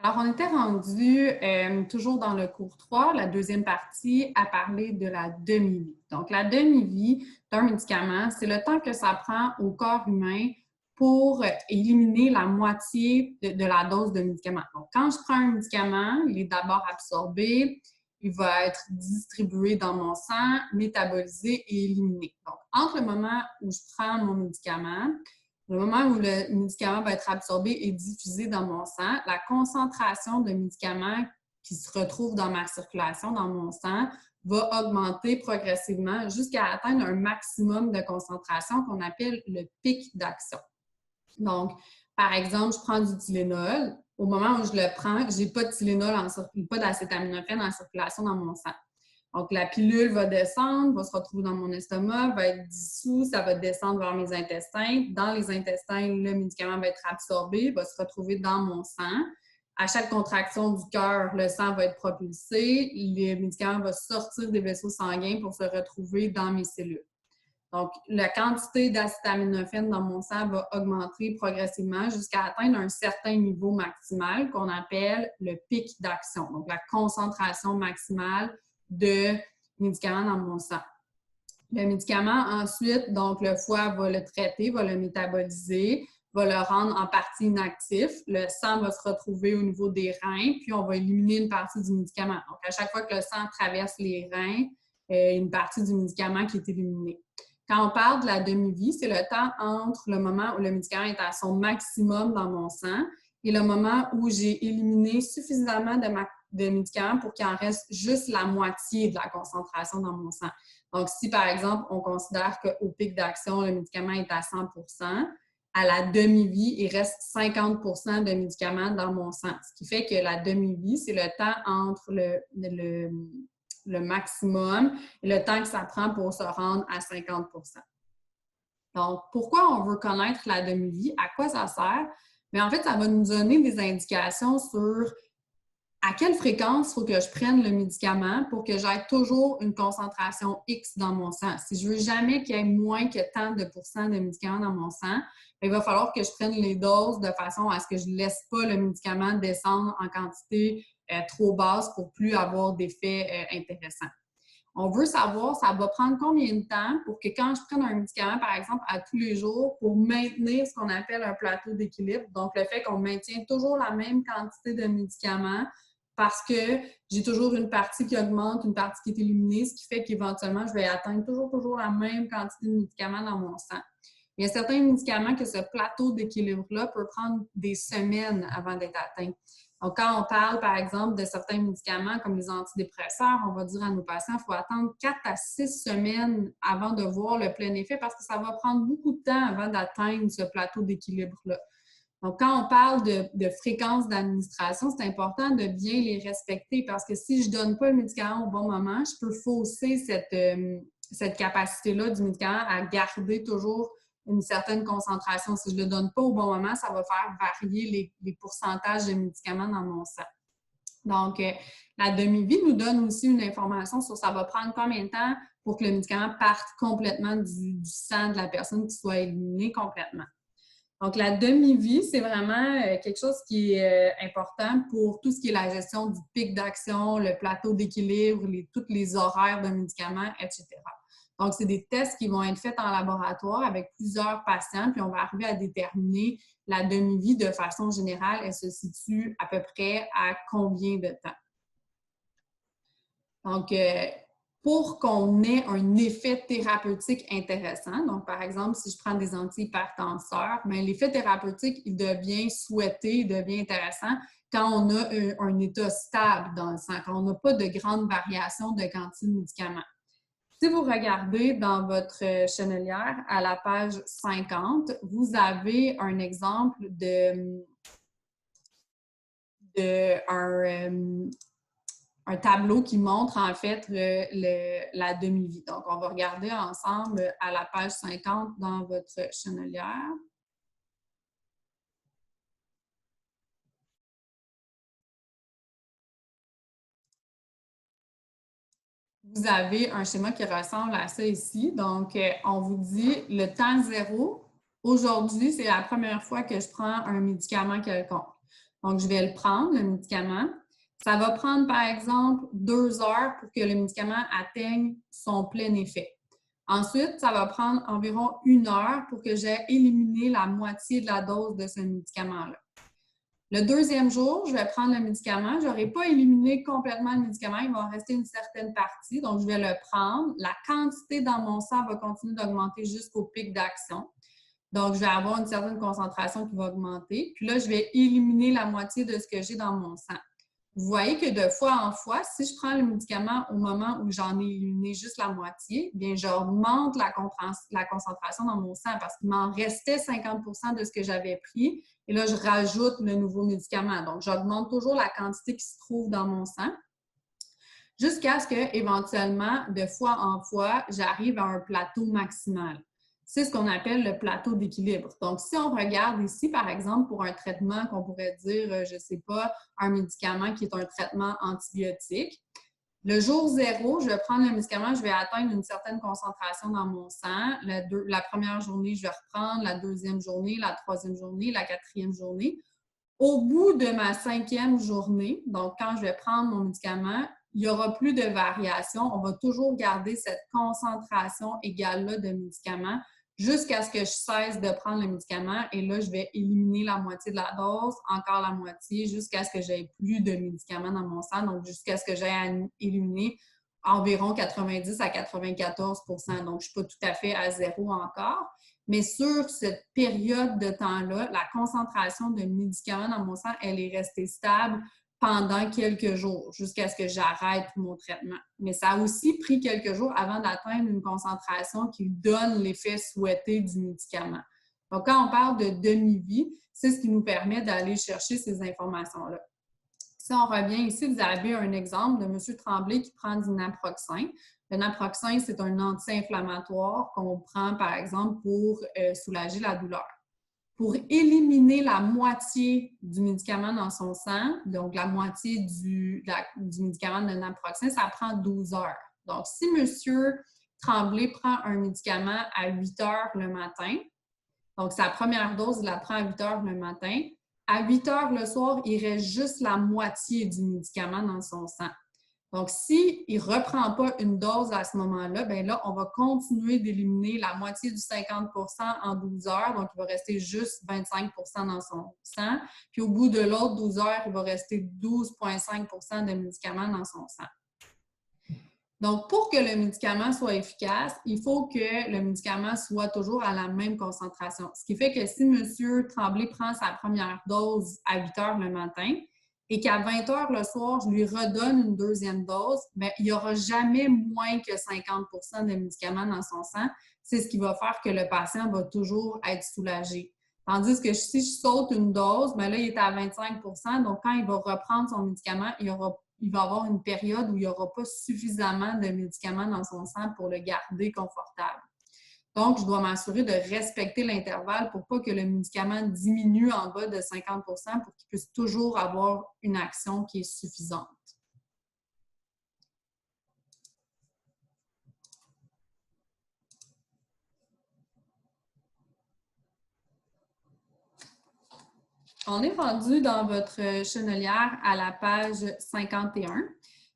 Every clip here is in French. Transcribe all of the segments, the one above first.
Alors, on était rendu toujours dans le cours 3, la deuxième partie, à parler de la demi-vie. Donc, la demi-vie d'un médicament, c'est le temps que ça prend au corps humain pour éliminer la moitié de la dose de médicament. Donc, quand je prends un médicament, il est d'abord absorbé, il va être distribué dans mon sang, métabolisé et éliminé. Donc, entre le moment où je prends mon médicament, le moment où le médicament va être absorbé et diffusé dans mon sang, la concentration de médicaments qui se retrouve dans ma circulation, dans mon sang, va augmenter progressivement jusqu'à atteindre un maximum de concentration qu'on appelle le pic d'action. Donc, par exemple, je prends du Tylenol. Au moment où je le prends, je n'ai pas de Tylenol, pas d'acétaminophène en circulation dans mon sang. Donc, la pilule va descendre, va se retrouver dans mon estomac, va être dissous, ça va descendre vers mes intestins. Dans les intestins, le médicament va être absorbé, va se retrouver dans mon sang. À chaque contraction du cœur, le sang va être propulsé, le médicament va sortir des vaisseaux sanguins pour se retrouver dans mes cellules. Donc, la quantité d'acétaminophène dans mon sang va augmenter progressivement jusqu'à atteindre un certain niveau maximal qu'on appelle le pic d'action, donc la concentration maximale de médicaments dans mon sang. Le médicament, ensuite, donc le foie va le traiter, va le métaboliser, va le rendre en partie inactif. Le sang va se retrouver au niveau des reins, puis on va éliminer une partie du médicament. Donc, à chaque fois que le sang traverse les reins, une partie du médicament qui est éliminée. Quand on parle de la demi-vie, c'est le temps entre le moment où le médicament est à son maximum dans mon sang et le moment où j'ai éliminé suffisamment de médicaments pour qu'il en reste juste la moitié de la concentration dans mon sang. Donc, si par exemple, on considère qu'au pic d'action, le médicament est à 100 à la demi-vie, il reste 50 de médicaments dans mon sang. Ce qui fait que la demi-vie, c'est le temps entre le maximum et le temps que ça prend pour se rendre à 50 Donc, pourquoi on veut connaître la demi-vie? À quoi ça sert? Mais en fait, ça va nous donner des indications sur à quelle fréquence il faut que je prenne le médicament pour que j'aie toujours une concentration X dans mon sang. Si je veux jamais qu'il y ait moins que tant de pourcents de médicaments dans mon sang, il va falloir que je prenne les doses de façon à ce que je ne laisse pas le médicament descendre en quantité trop basse pour plus avoir d'effets intéressants. On veut savoir, ça va prendre combien de temps pour que quand je prenne un médicament, par exemple, à tous les jours, pour maintenir ce qu'on appelle un plateau d'équilibre. Donc, le fait qu'on maintient toujours la même quantité de médicaments parce que j'ai toujours une partie qui augmente, une partie qui est éliminée, ce qui fait qu'éventuellement, je vais atteindre toujours la même quantité de médicaments dans mon sang. Il y a certains médicaments que ce plateau d'équilibre-là peut prendre des semaines avant d'être atteint. Donc, quand on parle, par exemple, de certains médicaments comme les antidépresseurs, on va dire à nos patients qu'il faut attendre 4 à 6 semaines avant de voir le plein effet parce que ça va prendre beaucoup de temps avant d'atteindre ce plateau d'équilibre-là. Donc, quand on parle de fréquence d'administration, c'est important de bien les respecter parce que si je ne donne pas le médicament au bon moment, je peux fausser cette capacité-là du médicament à garder toujours une certaine concentration. Si je ne le donne pas au bon moment, ça va faire varier les pourcentages de médicaments dans mon sang. Donc, la demi-vie nous donne aussi une information sur ça va prendre combien de temps pour que le médicament parte complètement du sang de la personne, qui soit éliminé complètement. Donc, la demi-vie, c'est vraiment quelque chose qui est important pour tout ce qui est la gestion du pic d'action, le plateau d'équilibre, tous les horaires de médicaments, etc. Donc, c'est des tests qui vont être faits en laboratoire avec plusieurs patients, puis on va arriver à déterminer la demi-vie de façon générale. Elle se situe à peu près à combien de temps? Donc, pour qu'on ait un effet thérapeutique intéressant, donc par exemple, si je prends des antihypertenseurs, l'effet thérapeutique, il devient souhaité, il devient intéressant quand on a un état stable dans le sang, quand on n'a pas de grande variation de quantité de médicaments. Si vous regardez dans votre chenelière à la page 50, vous avez un exemple un tableau qui montre en fait la demi-vie. Donc, on va regarder ensemble à la page 50 dans votre chenelière. Vous avez un schéma qui ressemble à ça ici. Donc, on vous dit le temps zéro. Aujourd'hui, c'est la première fois que je prends un médicament quelconque. Donc, je vais le prendre, le médicament. Ça va prendre, par exemple, 2 heures pour que le médicament atteigne son plein effet. Ensuite, ça va prendre environ 1 heure pour que j'aie éliminé la moitié de la dose de ce médicament-là. Le deuxième jour, je vais prendre le médicament. Je n'aurai pas éliminé complètement le médicament. Il va en rester une certaine partie. Donc, je vais le prendre. La quantité dans mon sang va continuer d'augmenter jusqu'au pic d'action. Donc, je vais avoir une certaine concentration qui va augmenter. Puis là, je vais éliminer la moitié de ce que j'ai dans mon sang. Vous voyez que de fois en fois, si je prends le médicament au moment où j'en ai éliminé juste la moitié, bien, j'augmente la concentration dans mon sang parce qu'il m'en restait 50 % de ce que j'avais pris. Et là, je rajoute le nouveau médicament. Donc, j'augmente toujours la quantité qui se trouve dans mon sang jusqu'à ce que, éventuellement, de fois en fois, j'arrive à un plateau maximal. C'est ce qu'on appelle le plateau d'équilibre. Donc, si on regarde ici, par exemple, pour un traitement qu'on pourrait dire, je ne sais pas, un médicament qui est un traitement antibiotique, le jour 0, je vais prendre le médicament, je vais atteindre une certaine concentration dans mon sang. La première journée, je vais reprendre, la deuxième journée, la troisième journée, la quatrième journée. Au bout de ma 5e journée, donc quand je vais prendre mon médicament, il n'y aura plus de variation. On va toujours garder cette concentration égale-là de médicaments jusqu'à ce que je cesse de prendre le médicament. Et là, je vais éliminer la moitié de la dose, encore la moitié, jusqu'à ce que j'aie plus de médicaments dans mon sang, donc jusqu'à ce que j'aie éliminé environ 90 à 94 %. Donc, je ne suis pas tout à fait à 0 encore. Mais sur cette période de temps-là, la concentration de médicaments dans mon sang, elle est restée stable pendant quelques jours, jusqu'à ce que j'arrête mon traitement. Mais ça a aussi pris quelques jours avant d'atteindre une concentration qui donne l'effet souhaité du médicament. Donc, quand on parle de demi-vie, c'est ce qui nous permet d'aller chercher ces informations-là. Si on revient ici, vous avez un exemple de M. Tremblay qui prend du naproxen. Le naproxen, c'est un anti-inflammatoire qu'on prend, par exemple, pour soulager la douleur. Pour éliminer la moitié du médicament dans son sang, donc la moitié du médicament de naproxen, ça prend 12 heures. Donc, si M. Tremblay prend un médicament à 8 heures le matin, donc sa première dose, il la prend à 8 heures le matin, à 8 heures le soir, il reste juste la moitié du médicament dans son sang. Donc, s'il ne reprend pas une dose à ce moment-là, bien là, on va continuer d'éliminer la moitié du 50 % en 12 heures. Donc, il va rester juste 25 % dans son sang. Puis, au bout de l'autre 12 heures, il va rester 12,5 % de médicaments dans son sang. Donc, pour que le médicament soit efficace, il faut que le médicament soit toujours à la même concentration. Ce qui fait que si M. Tremblay prend sa première dose à 8 heures le matin, et qu'à 20 heures le soir, je lui redonne une deuxième dose, bien, il n'y aura jamais moins que 50 % de médicaments dans son sang. C'est ce qui va faire que le patient va toujours être soulagé. Tandis que si je saute une dose, bien là, il est à 25 %. Donc, quand il va reprendre son médicament, il va avoir une période où il n'y aura pas suffisamment de médicaments dans son sang pour le garder confortable. Donc, je dois m'assurer de respecter l'intervalle pour pas que le médicament diminue en bas de 50 % pour qu'il puisse toujours avoir une action qui est suffisante. On est rendu dans votre chenelière à la page 51.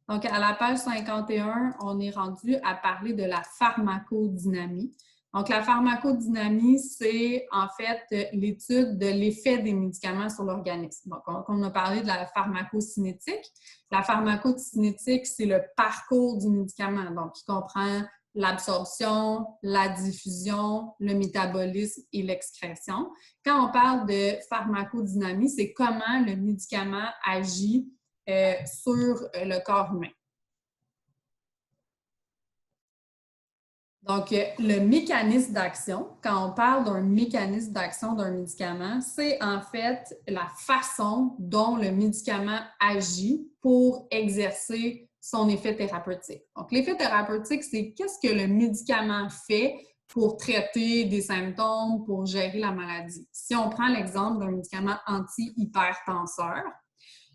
Donc, à la page 51, on est rendu à parler de la pharmacodynamie. Donc, la pharmacodynamie, c'est en fait l'étude de l'effet des médicaments sur l'organisme. Donc, on a parlé de la pharmacocinétique. La pharmacocinétique, c'est le parcours du médicament, donc qui comprend l'absorption, la diffusion, le métabolisme et l'excrétion. Quand on parle de pharmacodynamie, c'est comment le médicament agit sur le corps humain. Donc, le mécanisme d'action, quand on parle d'un mécanisme d'action d'un médicament, c'est en fait la façon dont le médicament agit pour exercer son effet thérapeutique. Donc, l'effet thérapeutique, c'est qu'est-ce que le médicament fait pour traiter des symptômes, pour gérer la maladie. Si on prend l'exemple d'un médicament anti-hypertenseur,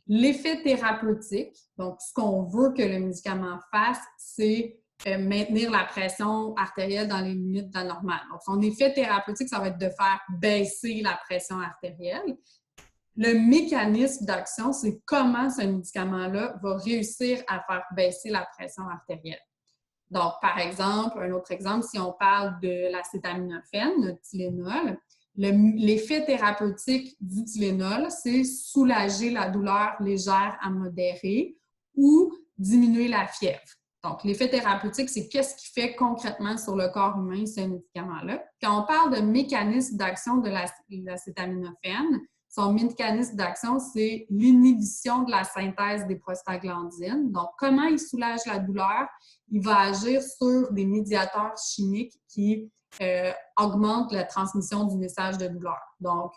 l'effet thérapeutique, donc ce qu'on veut que le médicament fasse, c'est maintenir la pression artérielle dans les limites de la normale. Donc, son effet thérapeutique, ça va être de faire baisser la pression artérielle. Le mécanisme d'action, c'est comment ce médicament-là va réussir à faire baisser la pression artérielle. Donc, par exemple, un autre exemple, si on parle de l'acétaminophène, le Tylenol, l'effet thérapeutique du Tylenol, c'est soulager la douleur légère à modérée ou diminuer la fièvre. Donc, l'effet thérapeutique, c'est qu'est-ce qui fait concrètement sur le corps humain ce médicament-là. Quand on parle de mécanisme d'action de l'acétaminophène, son mécanisme d'action, c'est l'inhibition de la synthèse des prostaglandines. Donc, comment il soulage la douleur? Il va agir sur des médiateurs chimiques qui augmentent la transmission du message de douleur. Donc,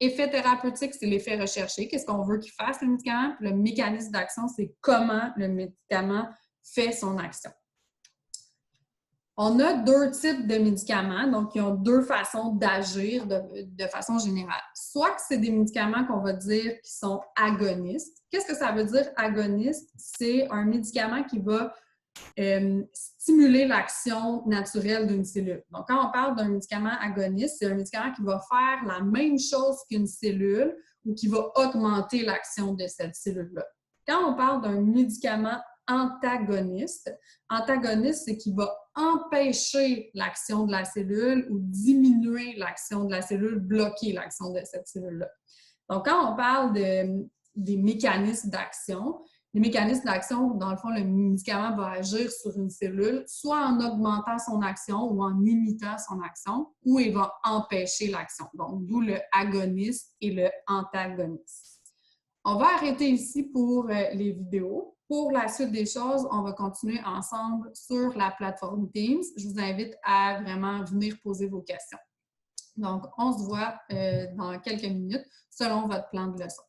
effet thérapeutique, c'est l'effet recherché. Qu'est-ce qu'on veut qu'il fasse, le médicament? Le mécanisme d'action, c'est comment le médicament fait son action. On a deux types de médicaments, donc ils ont deux façons d'agir de façon générale. Soit que c'est des médicaments qu'on va dire qui sont agonistes. Qu'est-ce que ça veut dire agoniste? C'est un médicament qui va stimuler l'action naturelle d'une cellule. Donc, quand on parle d'un médicament agoniste, c'est un médicament qui va faire la même chose qu'une cellule ou qui va augmenter l'action de cette cellule-là. Quand on parle d'un médicament antagoniste, c'est qu'il va empêcher l'action de la cellule ou diminuer l'action de la cellule, bloquer l'action de cette cellule-là. Donc, quand on parle des mécanismes d'action, les mécanismes d'action, dans le fond, le médicament va agir sur une cellule, soit en augmentant son action ou en limitant son action, ou il va empêcher l'action. Donc, d'où le agoniste et le antagoniste. On va arrêter ici pour les vidéos. Pour la suite des choses, on va continuer ensemble sur la plateforme Teams. Je vous invite à vraiment venir poser vos questions. Donc, on se voit dans quelques minutes selon votre plan de leçon.